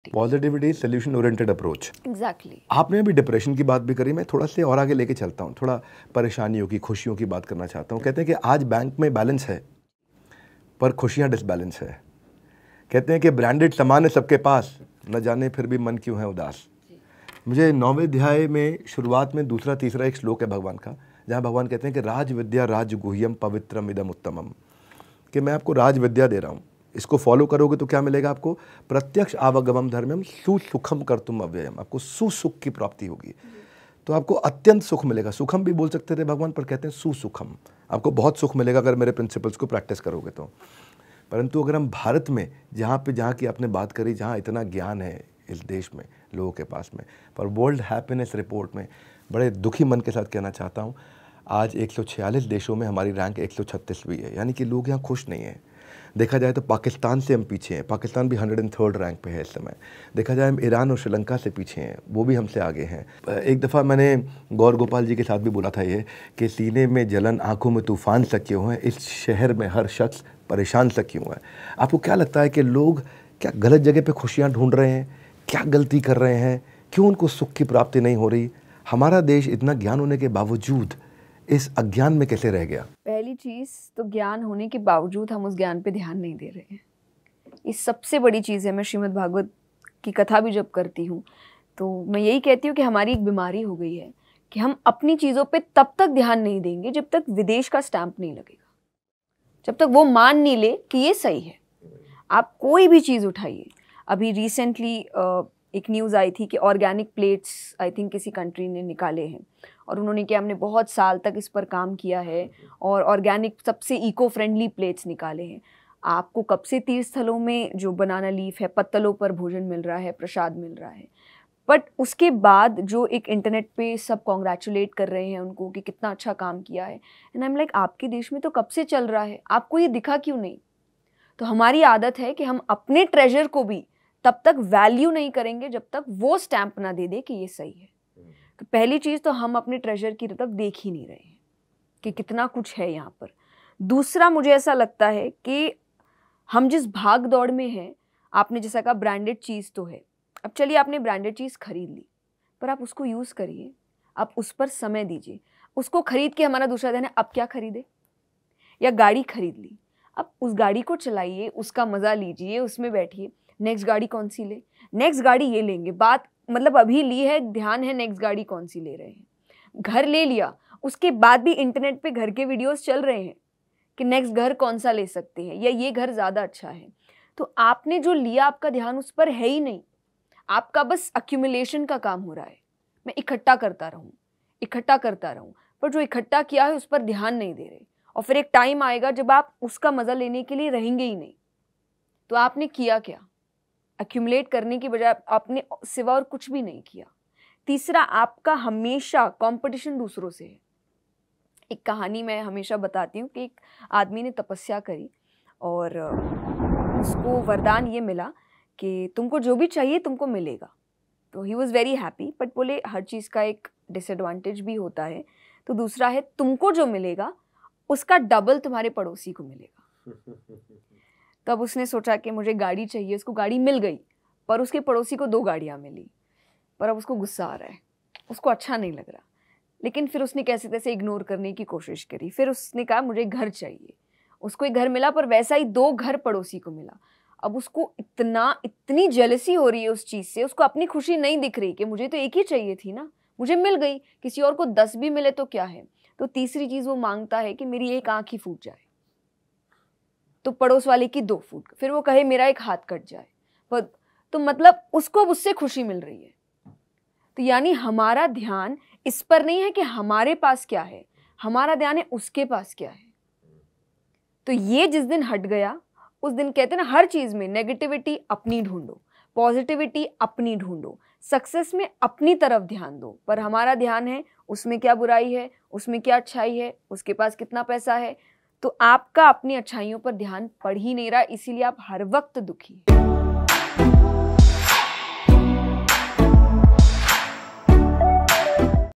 Positivity solution oriented approach. Exactly. आपने अभी depression की बात भी करी, मैं थोड़ा से और आगे लेके चलता हूँ, थोड़ा परेशानियों की, खुशियों की बात करना चाहता हूँ। कहते हैं कि आज बैंक में बैलेंस है पर खुशियाँ डिसबैलेंस है। कहते हैं कि ब्रांडेड सामान है सबके पास, न जाने फिर भी मन क्यों है उदास। मुझे 9वें अध्याय में शुरुआत में दूसरा तीसरा एक श्लोक है भगवान का, जहाँ भगवान कहते हैं कि राज विद्या राज गुह्यम पवित्रम इदम उत्तमम, कि मैं आपको राज विद्या दे रहा हूँ, इसको फॉलो करोगे तो क्या मिलेगा आपको? प्रत्यक्ष आवागमम धर्मम सुसुखम कर्तुम अव्ययम, आपको सुसुख की प्राप्ति होगी। तो आपको अत्यंत सुख मिलेगा। सुखम भी बोल सकते थे भगवान, पर कहते हैं सुसुखम, आपको बहुत सुख मिलेगा अगर मेरे प्रिंसिपल्स को प्रैक्टिस करोगे तो। परंतु अगर हम भारत में, जहाँ की आपने बात करी, जहाँ इतना ज्ञान है इस देश में लोगों के पास में, पर वर्ल्ड हैप्पीनेस रिपोर्ट में बड़े दुखी मन के साथ कहना चाहता हूँ, आज 146 देशों में हमारी रैंक 136वीं है, यानी कि लोग यहाँ खुश नहीं हैं। देखा जाए तो पाकिस्तान से हम पीछे हैं, पाकिस्तान भी 103rd रैंक पे है इस समय। देखा जाए हम ईरान और श्रीलंका से पीछे हैं, वो भी हमसे आगे हैं। एक दफ़ा मैंने गौर गोपाल जी के साथ भी बोला था ये कि सीने में जलन आंखों में तूफान सा क्यों है, इस शहर में हर शख्स परेशान सा क्यों है। आपको क्या लगता है कि लोग क्या गलत जगह पे खुशियाँ ढूंढ रहे हैं? क्या गलती कर रहे हैं? क्यों उनको सुख की प्राप्ति नहीं हो रही? हमारा देश इतना ज्ञान होने के बावजूद इस अज्ञान में कैसे रह गया? पहली चीज तो ज्ञान होने के बावजूद हम उस ज्ञान पे ध्यान नहीं दे रहे हैं, ये सबसे बड़ी चीज़ है। मैं श्रीमद् भागवत की कथा भी जब करती हूँ तो मैं यही कहती हूँ कि हमारी एक बीमारी हो गई है कि हम अपनी चीज़ों पे तब तक ध्यान नहीं देंगे जब तक विदेश का स्टैंप नहीं लगेगा, जब तक वो मान नहीं ले कि ये सही है। आप कोई भी चीज़ उठाइए, अभी रिसेंटली एक न्यूज़ आई थी कि ऑर्गेनिक प्लेट्स आई थिंक किसी कंट्री ने निकाले हैं और उन्होंने कि हमने बहुत साल तक इस पर काम किया है और ऑर्गेनिक सबसे इको फ्रेंडली प्लेट्स निकाले हैं। आपको कब से तीर्थ स्थलों में जो बनाना लीफ है, पत्तलों पर भोजन मिल रहा है, प्रसाद मिल रहा है, बट उसके बाद जो एक इंटरनेट पे सब कॉन्ग्रेचुलेट कर रहे हैं उनको कि कितना अच्छा काम किया है। एंड आई एम लाइक, आपके देश में तो कब से चल रहा है, आपको ये दिखा क्यों नहीं? तो हमारी आदत है कि हम अपने ट्रेजर को भी तब तक वैल्यू नहीं करेंगे जब तक वो स्टैंप ना दे दे कि ये सही है। तो पहली चीज़ तो हम अपने ट्रेजर की तरफ देख ही नहीं रहे हैं कि कितना कुछ है यहाँ पर। दूसरा, मुझे ऐसा लगता है कि हम जिस भाग दौड़ में हैं, आपने जैसा कहा ब्रांडेड चीज़ तो है, अब चलिए आपने ब्रांडेड चीज़ खरीद ली, पर आप उसको यूज़ करिए, आप उस पर समय दीजिए। उसको खरीद के हमारा दूसरा ध्यान है अब क्या खरीदे, या गाड़ी खरीद ली, अब उस गाड़ी को चलाइए, उसका मज़ा लीजिए, उसमें बैठिए। नेक्स्ट गाड़ी कौन सी ले, नेक्स्ट गाड़ी ये लेंगे, बात मतलब अभी ली है, ध्यान है नेक्स्ट गाड़ी कौन सी ले रहे हैं। घर ले लिया, उसके बाद भी इंटरनेट पे घर के वीडियोस चल रहे हैं कि नेक्स्ट घर कौन सा ले सकते हैं या ये घर ज़्यादा अच्छा है। तो आपने जो लिया, आपका ध्यान उस पर है ही नहीं, आपका बस अक्यूमुलेशन का काम हो रहा है। मैं इकट्ठा करता रहूँ, पर जो इकट्ठा किया है उस पर ध्यान नहीं दे रहे, और फिर एक टाइम आएगा जब आप उसका मज़ा लेने के लिए रहेंगे ही नहीं। तो आपने किया क्या? एक्यूमुलेट करने की बजाय आपने सिवा और कुछ भी नहीं किया। तीसरा, आपका हमेशा कंपटीशन दूसरों से है। एक कहानी मैं हमेशा बताती हूँ कि एक आदमी ने तपस्या करी और उसको वरदान ये मिला कि तुमको जो भी चाहिए तुमको मिलेगा। तो he was very happy, but बोले हर चीज़ का एक डिसएडवांटेज भी होता है। तो दूसरा है, तुमको जो मिलेगा उसका डबल तुम्हारे पड़ोसी को मिलेगा। तब उसने सोचा कि मुझे गाड़ी चाहिए, उसको गाड़ी मिल गई, पर उसके पड़ोसी को 2 गाड़ियाँ मिली। पर अब उसको गुस्सा आ रहा है, उसको अच्छा नहीं लग रहा, लेकिन फिर उसने कैसे तैसे इग्नोर करने की कोशिश करी। फिर उसने कहा मुझे घर चाहिए, उसको एक घर मिला, पर वैसा ही 2 घर पड़ोसी को मिला। अब उसको इतनी जेलसी हो रही है उस चीज़ से, उसको अपनी खुशी नहीं दिख रही कि मुझे तो एक ही चाहिए थी ना, मुझे मिल गई, किसी और को 10 भी मिले तो क्या है। तो तीसरी चीज़ वो मांगता है कि मेरी एक आँख ही फूट जाए, तो पड़ोस वाले की 2 फूट, फिर वो कहे मेरा एक हाथ कट जाए, पर तो मतलब उसको उससे खुशी मिल रही है। तो यानी हमारा ध्यान इस पर नहीं है कि हमारे पास क्या है, हमारा ध्यान है उसके पास क्या है। तो ये जिस दिन हट गया, उस दिन कहते हैं ना, हर चीज़ में नेगेटिविटी अपनी ढूंढो, पॉजिटिविटी अपनी ढूंढो, सक्सेस में अपनी तरफ ध्यान दो। पर हमारा ध्यान है उसमें क्या बुराई है, उसमें क्या अच्छाई है, उसके पास कितना पैसा है। तो आपका अपनी अच्छाइयों पर ध्यान पड़ ही नहीं रहा, इसीलिए आप हर वक्त दुखी हैं।